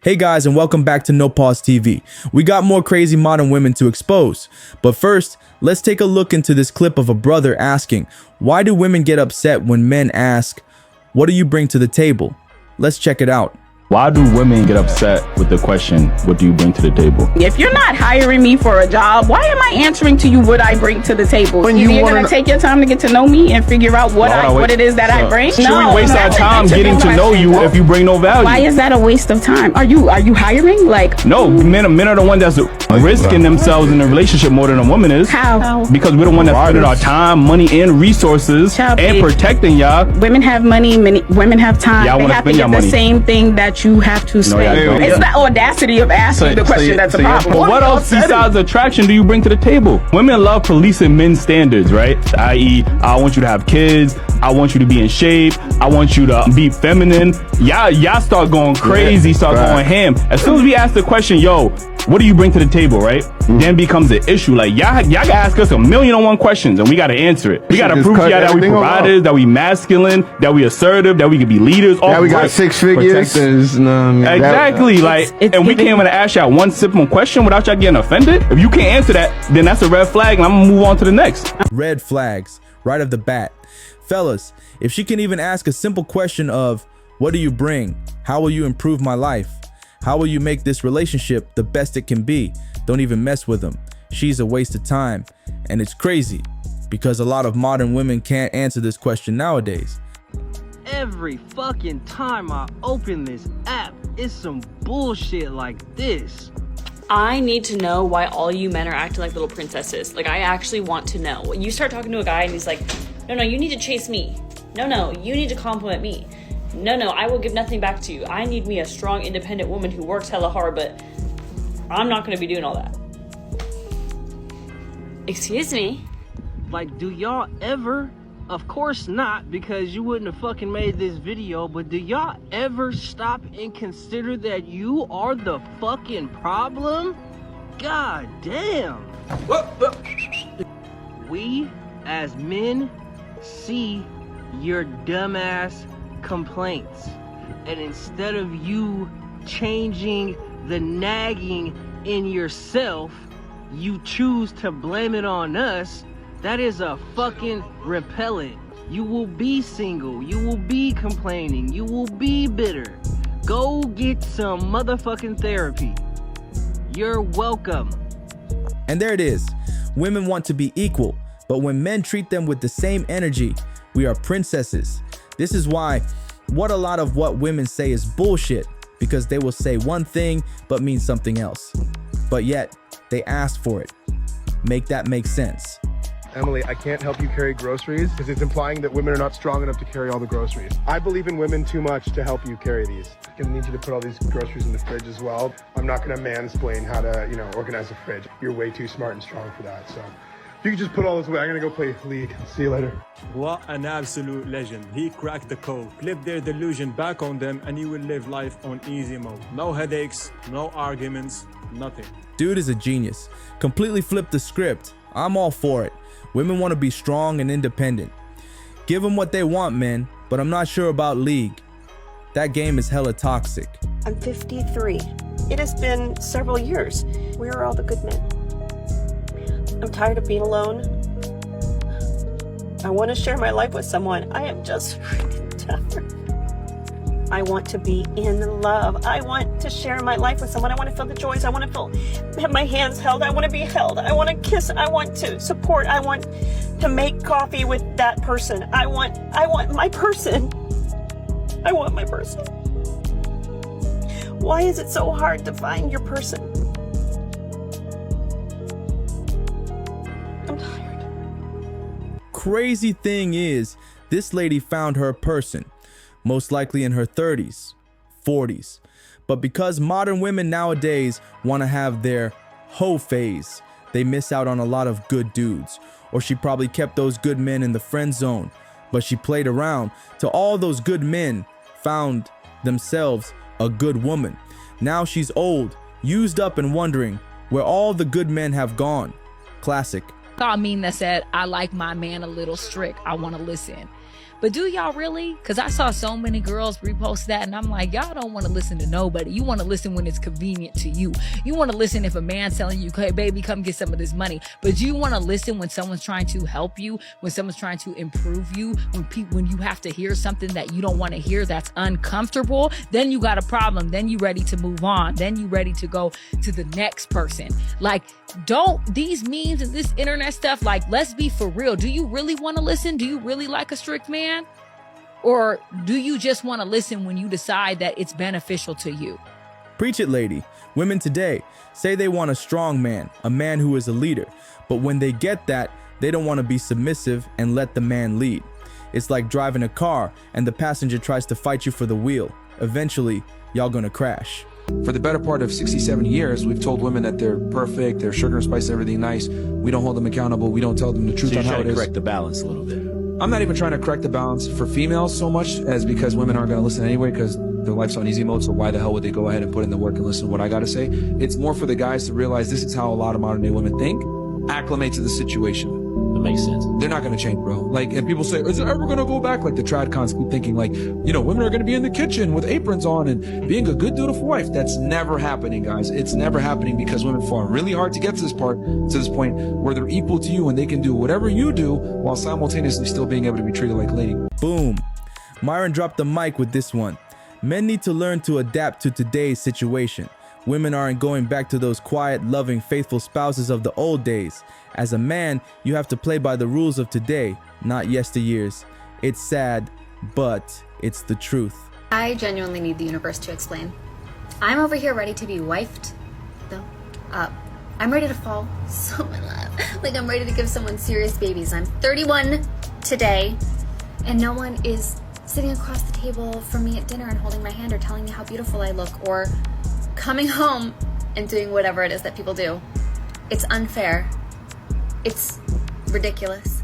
Hey guys, and welcome back to No Pause TV. We got more crazy modern women to expose. But first, let's take a look into this clip of a brother asking, why do women get upset when men ask, what do you bring to the table? Let's check it out. Why do women get upset with the question, what do you bring to the table? If you're not hiring me for a job, why am I answering to you what I bring to the table? When you're going to take your time to get to know me and figure out what it is that I bring? Should we waste our time getting to know you if you bring no value? Why is that a waste of time? Are you hiring? Like, no, men are the ones that's risking themselves in a relationship more than a woman is. How? Because we're the one that's spending our time, money, and resources and protecting y'all. Women have money, women have time. Y'all they have to get the same thing that you have to spend. It's the audacity of asking the question that's a problem. But what else besides attraction do you bring to the table? Women love policing men's standards, right? I.e., I want you to have kids. I want you to be in shape. I want you to be feminine. Y'all start going crazy, start going ham. As soon as we ask the question, yo, what do you bring to the table, right? Then becomes an issue. Like, y'all gotta ask us 1,000,001 questions and we gotta answer it. We gotta prove to y'all that we providers, that we masculine, that we assertive, that we can be leaders. Yeah, we got 6 figures. Exactly. And we can't even ask y'all one simple question without y'all getting offended. If you can't answer that, then that's a red flag and I'm gonna move on to the next. Red flags, right off the bat. Fellas, if she can even ask a simple question of, what do you bring? How will you improve my life? How will you make this relationship the best it can be? Don't even mess with them. She's a waste of time. And it's crazy because a lot of modern women can't answer this question nowadays. Every fucking time I open this app, it's some bullshit like this. I need to know why all you men are acting like little princesses. Like, I actually want to know. You start talking to a guy and he's like, no, you need to chase me. No, you need to compliment me. No, I will give nothing back to you. I need me a strong, independent woman who works hella hard, but I'm not gonna be doing all that. Excuse me? Like, do y'all ever, of course not, because you wouldn't have fucking made this video, but do y'all ever stop and consider that you are the fucking problem? God damn. We, as men, see your dumbass complaints, and instead of you changing the nagging in yourself, you choose to blame it on us. That is a fucking repellent. You will be single, you will be complaining, you will be bitter. Go get some motherfucking therapy. You're welcome. And there it is. Women want to be equal, but when men treat them with the same energy, we are princesses. This is why a lot of what women say is bullshit, because they will say one thing but mean something else. But yet, they ask for it. Make that make sense. Emily, I can't help you carry groceries because it's implying that women are not strong enough to carry all the groceries. I believe in women too much to help you carry these. I'm gonna need you to put all these groceries in the fridge as well. I'm not gonna mansplain how to, organize a fridge. You're way too smart and strong for that, so. You can just put all this away. I'm gonna go play League. See you later. What an absolute legend. He cracked the code. Flip their delusion back on them and you will live life on easy mode. No headaches, no arguments, nothing. Dude is a genius. Completely flipped the script. I'm all for it. Women want to be strong and independent. Give them what they want, men, but I'm not sure about League. That game is hella toxic. I'm 53. It has been several years. Where are all the good men? I'm tired of being alone. I want to share my life with someone. I am just freaking tired. I want to be in love. I want to share my life with someone. I want to feel the joys. I want to have my hands held. I want to be held. I want to kiss. I want to support. I want to make coffee with that person. I want my person. I want my person. Why is it so hard to find your person? I'm tired. Crazy thing is, this lady found her person, most likely in her 30s, 40s. But because modern women nowadays want to have their hoe phase, they miss out on a lot of good dudes. Or she probably kept those good men in the friend zone, but she played around till all those good men found themselves a good woman. Now she's old, used up, and wondering where all the good men have gone. Classic. I mean that said, I like my man a little strict. I want to listen. But do y'all really? Because I saw so many girls repost that, and I'm like, y'all don't want to listen to nobody. You want to listen when it's convenient to you. You want to listen if a man's telling you, hey, baby, come get some of this money. But you want to listen when someone's trying to help you, when someone's trying to improve you, when you have to hear something that you don't want to hear that's uncomfortable, then you got a problem. Then you ready to move on. Then you ready to go to the next person. Like, don't these memes and this internet stuff, like, let's be for real. Do you really want to listen? Do you really like a strict man? Or do you just want to listen when you decide that it's beneficial to you? Preach it, lady. Women today say they want a strong man, a man who is a leader. But when they get that, they don't want to be submissive and let the man lead. It's like driving a car and the passenger tries to fight you for the wheel. Eventually, y'all gonna crash. For the better part of 60, 70 years, we've told women that they're perfect, they're sugar and spice, everything nice. We don't hold them accountable. We don't tell them the truth on how it is. Correct the balance a little bit. I'm not even trying to correct the balance for females so much as because women aren't going to listen anyway because their life's on easy mode, so why the hell would they go ahead and put in the work and listen to what I got to say? It's more for the guys to realize this is how a lot of modern day women think. Acclimate to the situation. That makes sense. They're not going to change, bro. Like, and people say, is it ever going to go back? Like the trad cons keep thinking like, you know, women are going to be in the kitchen with aprons on and being a good dutiful wife. That's never happening, guys. It's never happening because women fought really hard to get to this point where they're equal to you and they can do whatever you do while simultaneously still being able to be treated like a lady. Boom. Myron dropped the mic with this one. Men need to learn to adapt to today's situation. Women aren't going back to those quiet, loving, faithful spouses of the old days. As a man, you have to play by the rules of today, not yesteryears. It's sad, but it's the truth. I genuinely need the universe to explain. I'm over here ready to be wifed, though. I'm ready to fall so in love. Like, I'm ready to give someone serious babies. I'm 31 today, and no one is sitting across the table from me at dinner and holding my hand or telling me how beautiful I look or coming home and doing whatever it is that people do. It's unfair. It's ridiculous.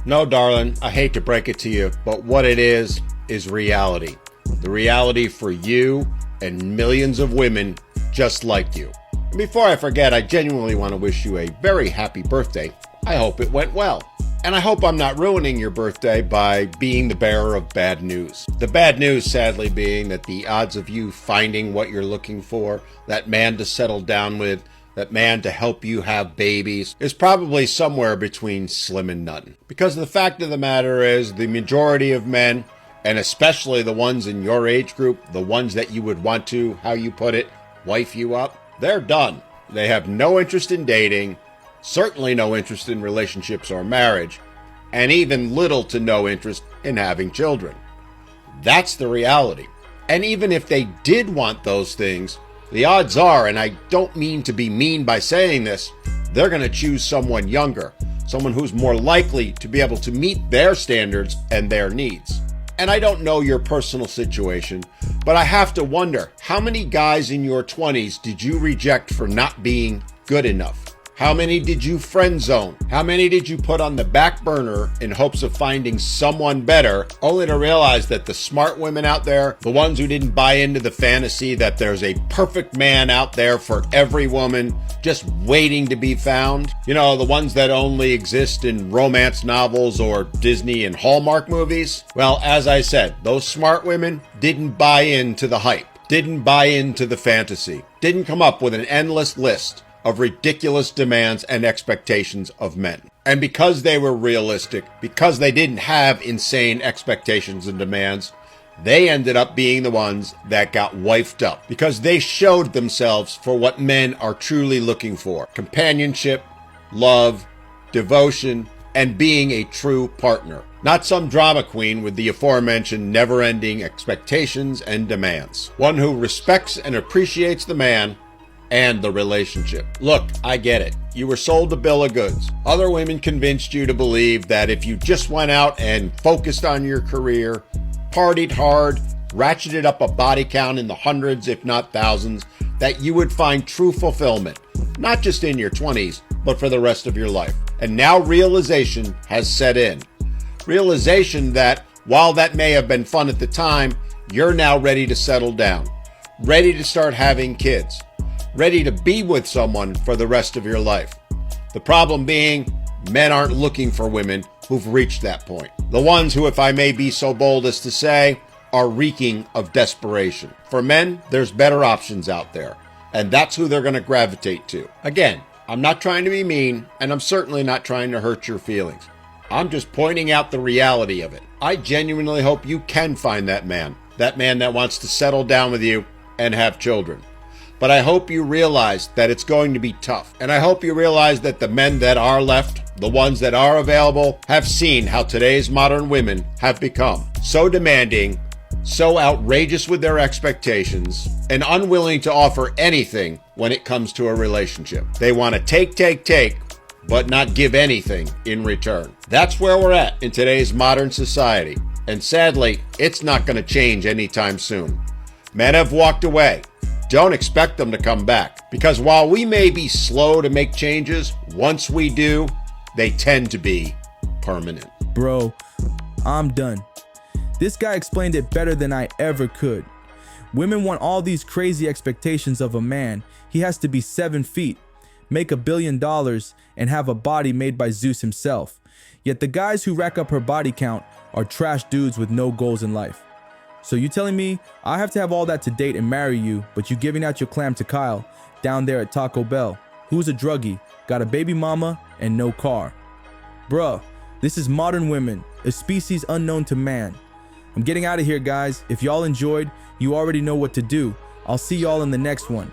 No, darling, I hate to break it to you, but what it is reality. The reality for you and millions of women just like you. And before I forget, I genuinely want to wish you a very happy birthday. I hope it went well. And I hope I'm not ruining your birthday by being the bearer of bad news. The bad news, sadly, being that the odds of you finding what you're looking for, that man to settle down with, that man to help you have babies, is probably somewhere between slim and none. Because the fact of the matter is, the majority of men, and especially the ones in your age group, the ones that you would want to, how you put it, wife you up, they're done. They have no interest in dating, certainly no interest in relationships or marriage, and even little to no interest in having children. That's the reality. And even if they did want those things, the odds are, and I don't mean to be mean by saying this, they're going to choose someone younger, someone who's more likely to be able to meet their standards and their needs. And I don't know your personal situation, but I have to wonder, how many guys in your 20s did you reject for not being good enough? How many did you friend zone? How many did you put on the back burner in hopes of finding someone better, only to realize that the smart women out there, the ones who didn't buy into the fantasy that there's a perfect man out there for every woman just waiting to be found, you know, the ones that only exist in romance novels or Disney and Hallmark movies? Well, as I said, those smart women didn't buy into the hype, didn't buy into the fantasy, didn't come up with an endless list of ridiculous demands and expectations of men. And because they were realistic, because they didn't have insane expectations and demands, they ended up being the ones that got wifed up. Because they showed themselves for what men are truly looking for: companionship, love, devotion, and being a true partner. Not some drama queen with the aforementioned never-ending expectations and demands. One who respects and appreciates the man and the relationship. Look, I get it. You were sold a bill of goods. Other women convinced you to believe that if you just went out and focused on your career, partied hard, ratcheted up a body count in the hundreds, if not thousands, that you would find true fulfillment, not just in your 20s, but for the rest of your life. And now realization has set in. Realization that while that may have been fun at the time, you're now ready to settle down, ready to start having kids, ready to be with someone for the rest of your life. The problem being, men aren't looking for women who've reached that point. The ones who, if I may be so bold as to say, are reeking of desperation. For men, there's better options out there, and that's who they're going to gravitate to. Again, I'm not trying to be mean, and I'm certainly not trying to hurt your feelings. I'm just pointing out the reality of it. I genuinely hope you can find that man that wants to settle down with you and have children. But I hope you realize that it's going to be tough. And I hope you realize that the men that are left, the ones that are available, have seen how today's modern women have become so demanding, so outrageous with their expectations, and unwilling to offer anything when it comes to a relationship. They want to take, but not give anything in return. That's where we're at in today's modern society. And sadly, it's not going to change anytime soon. Men have walked away. Don't expect them to come back. Because while we may be slow to make changes, once we do, they tend to be permanent. Bro, I'm done. This guy explained it better than I ever could. Women want all these crazy expectations of a man. He has to be 7 feet, make $1 billion, and have a body made by Zeus himself. Yet the guys who rack up her body count are trash dudes with no goals in life. So you telling me I have to have all that to date and marry you, but you giving out your clam to Kyle down there at Taco Bell, who's a druggie, got a baby mama, and no car. Bruh, this is modern women, a species unknown to man. I'm getting out of here, guys. If y'all enjoyed, you already know what to do. I'll see y'all in the next one.